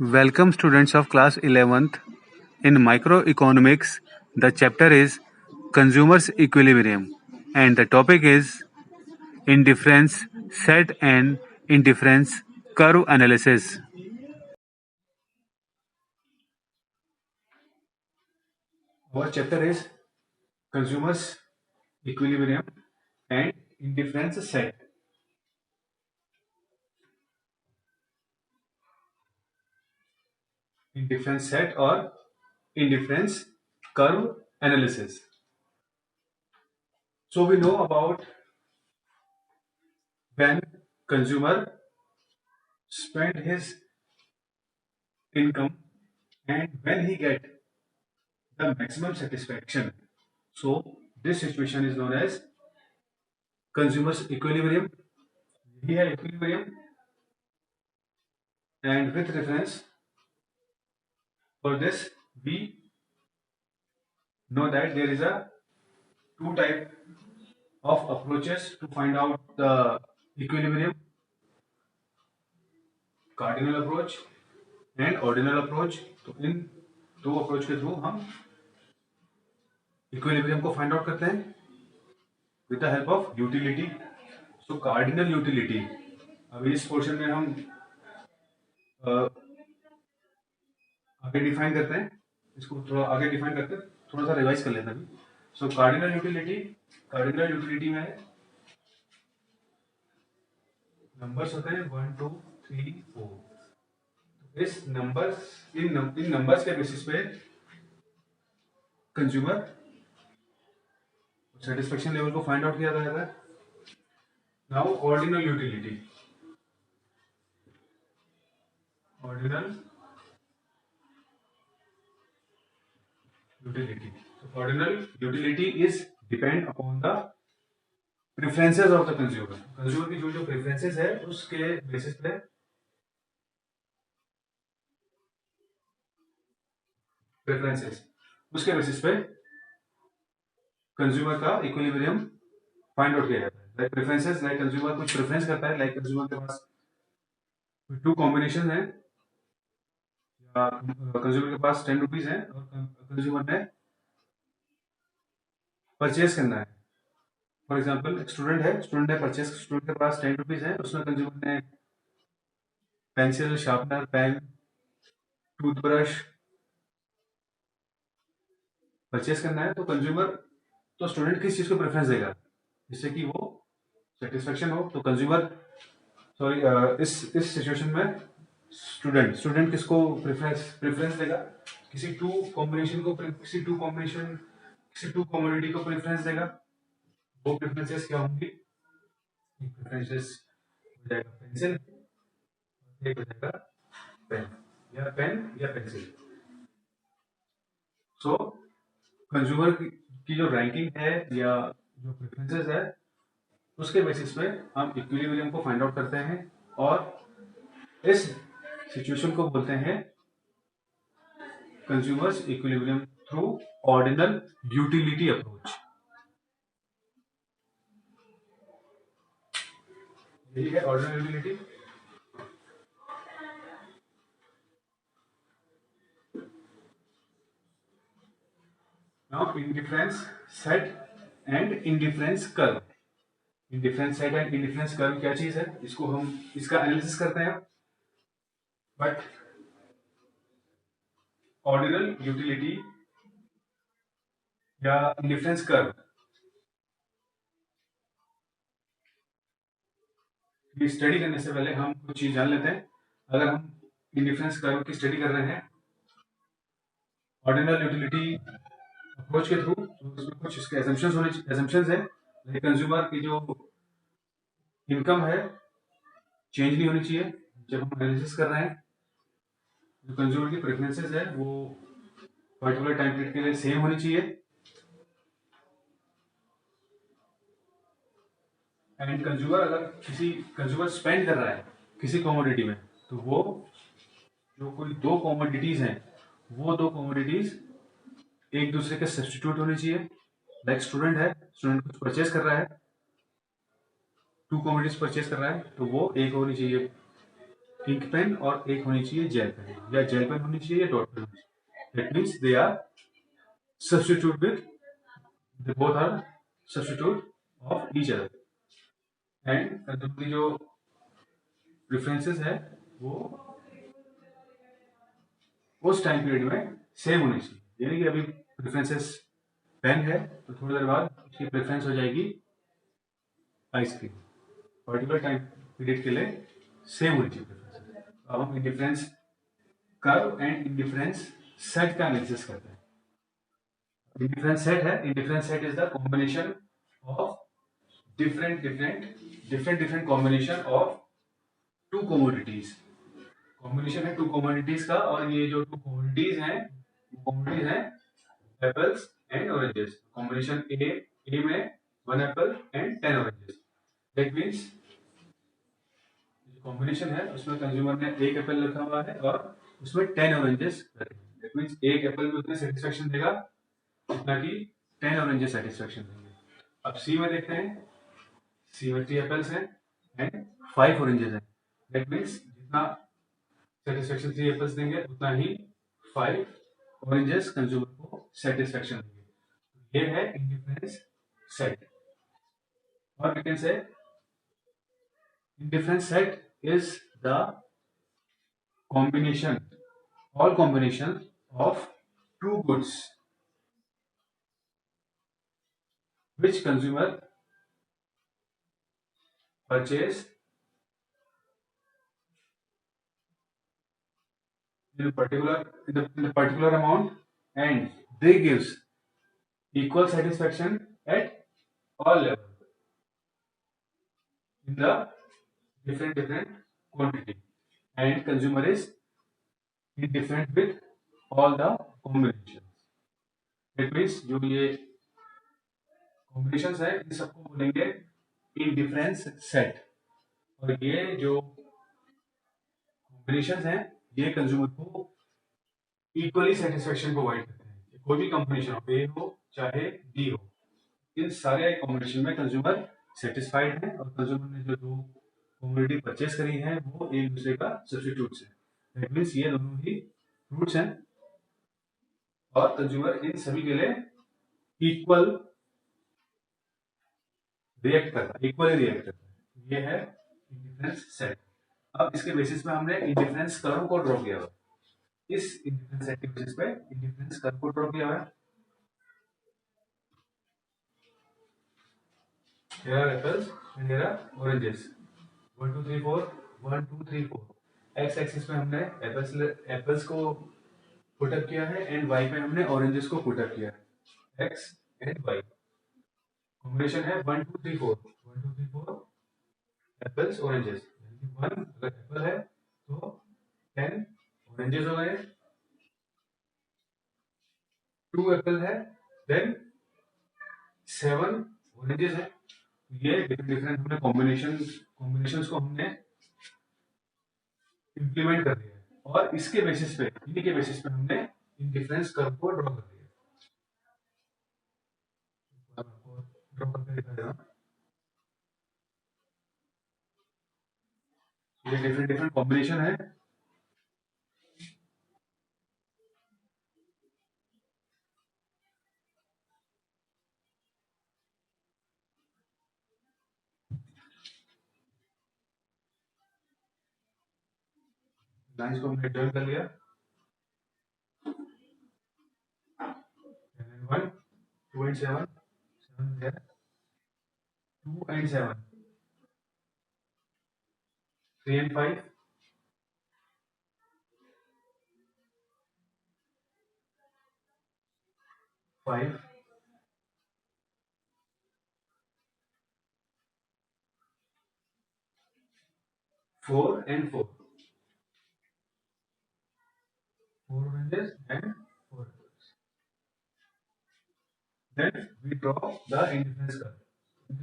Welcome students of class 11th. In microeconomics, the chapter is consumers equilibrium and the topic is indifference set and indifference curve analysis. Our chapter is consumers equilibrium and indifference set. Indifference set or indifference curve analysis. So we know about when consumer spend his income and when he get the maximum satisfaction. So this situation is known as consumers equilibrium. Here equilibrium, and with reference for this we know that there is a two type of approaches to find out the equilibrium: cardinal approach and ordinal approach. तो इन दो approach के through हम equilibrium को find out करते हैं with the help of utility. So cardinal utility अभी इस portion में हम आगे डिफाइन करते हैं. इसको थोड़ा आगे डिफाइन करते हैं, थोड़ा सा रिवाइज कर लेते हैं. सो कार्डिनल यूटिलिटी में नंबर्स होते हैं 1 2 3 4. इस नंबर्स इन नंबर्स के बेसिस पे कंज्यूमर सेटिस्फेक्शन लेवल को फाइंड आउट किया जाता है. Now ordinal utility. Ordinal utility is depend upon the preferences of the consumer. Consumer की जो प्रेफरेंसेस है उसके बेसिस पे कंज्यूमर का इक्विलिब्रियम फाइंड आउट किया जाता है. लाइक प्रेफरेंसेस, लाइक कंज्यूमर कुछ प्रेफरेंस करता है, लाइक कंज्यूमर के पास टू कॉम्बिनेशन है या कंज्यूमर के पास 10 रुपीज है और कंज्यूमर ने परचेज करना है. फॉर एग्जाम्पल एक स्टूडेंट है, स्टूडेंट के पास 10 रुपीज है, उसमें कंज्यूमर ने pencil, sharpener, pen, toothbrush purchase करना है. तो स्टूडेंट किस चीज को प्रेफरेंस देगा जिससे कि वो सेटिस्फेक्शन हो. तो कंज्यूमर इस सिचुएशन में स्टूडेंट किसको प्रेफरेंस देगा? किसी टू कमोडिटी को प्रेफरेंस देगा. वो प्रेफरेंसेस क्या होंगी? प्रेफरेंसेस हो जाएगा पेंसिल, एक हो जाएगा पेन या पेंसिल. सो कंज्यूमर की जो रैंकिंग है या जो प्रेफरेंसेस है उसके बेसिस पे हम इक्विलिब्रियम को फाइंड आउट करते हैं और इस सिचुएशन को बोलते हैं consumers equilibrium through ordinal utility approach. यही है ordinal utility. Now indifference set and indifference curve. Indifference set and indifference curve क्या चीज है? इसका एनालिसिस करते हैं. बट ऑर्डिनल यूटिलिटी या इंडिफरेंस कर्व की स्टडी करने से पहले हम कुछ चीज जान लेते हैं. अगर हम इंडिफरेंस कर्व की स्टडी कर रहे हैं ऑर्डिनल यूटिलिटी अप्रोच के थ्रू, तो इसमें कुछ इसके एजम्पशंस है. लाइक कंज्यूमर की जो इनकम है चेंज नहीं होनी चाहिए जब हम एनालिसिस कर रहे हैं. जो कंज्यूमर की प्रेफरेंसेस है वो पर्टिकुलर टाइम पीरियड के लिए सेम होनी चाहिए. एंड कंज्यूमर स्पेंड कर रहा है किसी कमोडिटी में, तो वो जो कोई दो कमोडिटीज हैं वो दो कमोडिटीज एक दूसरे के सब्स्टिट्यूट होनी चाहिए. लाइक स्टूडेंट कुछ परचेज कर रहा है, टू कमोडिटीज परचेज कर रहा है, तो वो एक होनी चाहिए. इंक पेन और एक होनी चाहिए जेल पेन, या जेल पेन होनी चाहिए या डॉट पेन होनी चाहिए। That means they are substitute with, they both are substitute of each other. And जो प्रेफरेंसेस है वो उस टाइम पीरियड में सेम होनी चाहिए। यानी कि अभी प्रेफरेंसेस पेन है तो थोड़ी देर बाद उसकी प्रेफरेंस हो जाएगी आइसक्रीम, पर्टिकुलर टाइम पीरियड के लिए सेम होनी चाहिए प्रेफरेंसेस। अब हम indifference curve and indifference set का एनालिसिस करते हैं। इंडिफरेंस सेट है, indifference set is the combination of different combination of two commodities। Combination है टू कमोडिटीज का, और ये जो टू कमोडिटीज हैं एप्पल्स एंड ऑरेंजेस। कॉम्बिनेशन ए में 1 Apple and 10 oranges. That means combination है उसमें कंज्यूमर ने एक एप्पल रखा हुआ है और उसमें 10 ऑरेंजेस रखे हैं। दैट मींस एक एप्पल में उतना सेटिस्फेक्शन देगा जितना कि 10 ऑरेंजेस सेटिस्फेक्शन देंगे। अब सी में देखते हैं, सी में 3 एप्पल्स हैं एंड 5 ऑरेंजेस हैं। दैट मींस जितना सेटिस्फेक्शन 3 एप्पल्स देंगे उतना ही 5 ऑरेंजेस कंज्यूमर को सेटिस्फेक्शन देंगे। ये है इंडिफरेंस सेट। और we can say indifference set is the combination, all combination of two goods which consumer purchase in the particular amount, and they gives equal satisfaction at all levels in the different quantity, and consumer is indifferent with all the combinations। That means जो ये combinations है इन सबको बोलेंगे indifference set। और ये जो combinations हैं ये कंज्यूमर को इक्वली सेटिस्फेक्शन प्रोवाइड करते हैं। कोई भी कॉम्बिनेशन हो, ए हो चाहे डी हो, इन सारे कॉम्बिनेशन में कंज्यूमर सेटिस्फाइड है और कंज्यूमर ने जो दो कमोडिटी परचेस करी है वो एक दूसरे का सब्स्टिट्यूट्स है। दैट मींस ये दोनों ही फ्रूट्स हैं और कंज्यूमर इन सभी के लिए इक्वल रिएक्ट करता है, इक्वली रिएक्ट करता है। ये है इंडिफरेंस सेट। अब इसके बेसिस पे हमने इंडिफरेंस कर्व को ड्रॉ किया हुआ। इस इंडिफरेंस सेट के बेसिस पे इंडिफरेंस कर्व को ड्रॉ किया हुआ है। Here are apples and here are oranges। 1 2 3 4 1 2 3 4। X axis पे हमने एप्पल्स को पुट अप किया है एंड वाई पे हमने ऑरेंजेस को पुट अप किया है। एक्स एंड वाई कॉम्बिनेशन है 1 2 3 4 1 2 3 4 एप्पल्स ऑरेंजेस। 1 अगर एप्पल है तो 10 ऑरेंजेस हो गए। 2 एप्पल है देन 7 ऑरेंजेस है। ये डिफरेंट हमने कॉम्बिनेशंस को हमने इंप्लीमेंट कर दिया है और इसके बेसिस पे, इन्हीं के बेसिस पे हमने इंडिफरेंस कर्व को ड्रॉ कर दिया। ड्रॉ करके दिखा देना। ये डिफरेंट कॉम्बिनेशन है। लाइंस को हमने ड्रॉ कर लिया। 1 2 and 7 7 there 2 and 7 3 and 5 5 4 and 4 4 oranges and 4 apples। Then we draw the indifference curve।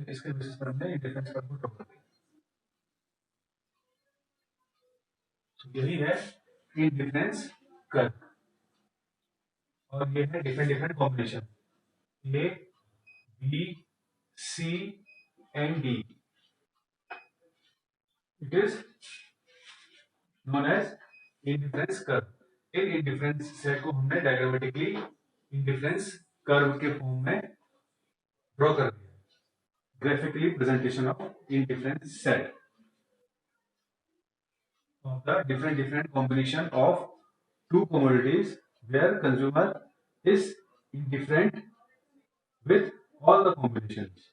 इसके बेसिस पर हमने इंडिफरेंस कर्व को ड्रॉ कर दिया। तो यही है इंडिफरेंस कर्व और ये है different combination A B C and D. It is known as indifference curve. इन इंडिफरेंस सेट को हमने डायग्रामेटिकली इंडिफरेंस कर्व के फॉर्म में ड्रॉ कर दिया। Graphically presentation of indifference set of the different combination of two commodities where consumer is indifferent with all the combinations.